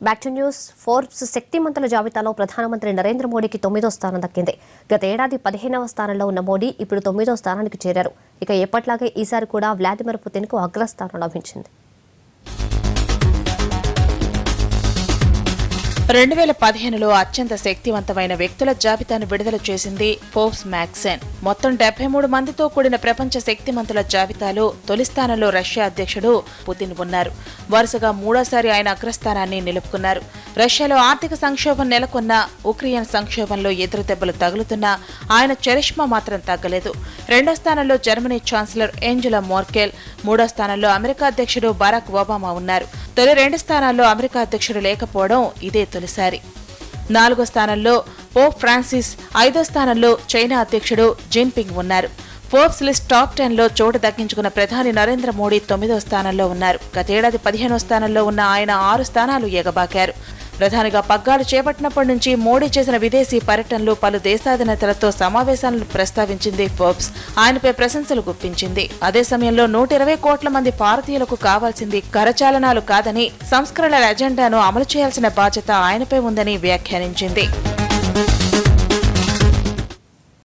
Back to news. Forbes శక్తిమంతుల జాబితాలో ప్రధానమంత్రి నరేంద్ర మోడీకి 9వ స్థానం దక్కింది. గత ఏడాది 15వ స్థానంలో ఉన్న మోడీ ఇప్పుడు 9వ స్థానానికి చేరారు. ఇక ఎప్పట్లాగే ఈసారి కూడా వ్లాదిమిర్ పుతిన్కు అగ్రస్థానం లభించింది. 2015లో అత్యంత శక్తివంతమైన వ్యక్తుల జాబితాను విడుదల చేసింది ఫోర్బ్స్ మ్యాగజైన్. మొత్తం 73 మందితో కూడిన ప్రపంచ శక్తిమంతుల జాబితాలో తొలి స్థానంలో రష్యా అధ్యక్షుడు పుతిన్ ఉన్నారు. వరుసగా మూడోసారి ఆయన అగ్రస్థానాన్ని నిలుపుకున్నారు. రష్యాలో ఆర్థిక సంక్షోభం నెలకొన్న, ఉక్రెయిన్ సంక్షోభంలో ఎదురు దెబ్బలు తగులుతున్నా ఆయన చరిష్మా మాత్రం తగ్గలేదు. రెండో స్థానంలో జర్మనీ ఛాన్సలర్ ఏంజెలా మోర్కెల్, మూడో స్థానంలో అమెరికా అధ్యక్షుడు బరాక్ ఒబామా ఉన్నారు. తొలి 2 స్థానాల్లో అమెరికా అధ్యక్షుడు లేకపోవడం ఇదే తొలిసారి. 4వ స్థానంలో పోప్ ఫ్రాన్సిస్, 5వ స్థానంలో చైనా అధ్యక్షుడు జిన్పింగ్ ఉన్నారు. ఫోర్బ్స్ లిస్ట్ టాప్ 10లో చోటు దక్కించుకున్న ప్రధాని నరేంద్ర మోడీ 9వ స్థానంలో ఉన్నారు. గతేడాది 15వ స్థానంలో ఉన్న ఆయన 6 స్థానాలు ఎగబాకారు. ప్రధానిగా పగ్గాలు చేపట్టినప్పటి నుంచి మోడీ చేసిన విదేశీ పర్యటనలు, పలు దేశాధినేతలతో సమావేశాలను ప్రస్తావించింది ఫోర్బ్స్. ఆయనపై ప్రశంసలు గుప్పించింది. అదే సమయంలో 120 కోట్ల మంది భారతీయులకు కావాల్సింది కరచాలనాలు కాదని, సంస్కరణల ఎజెండాను అమలు చేయాల్సిన బాధ్యత ఆయనపై ఉందని వ్యాఖ్యానించింది.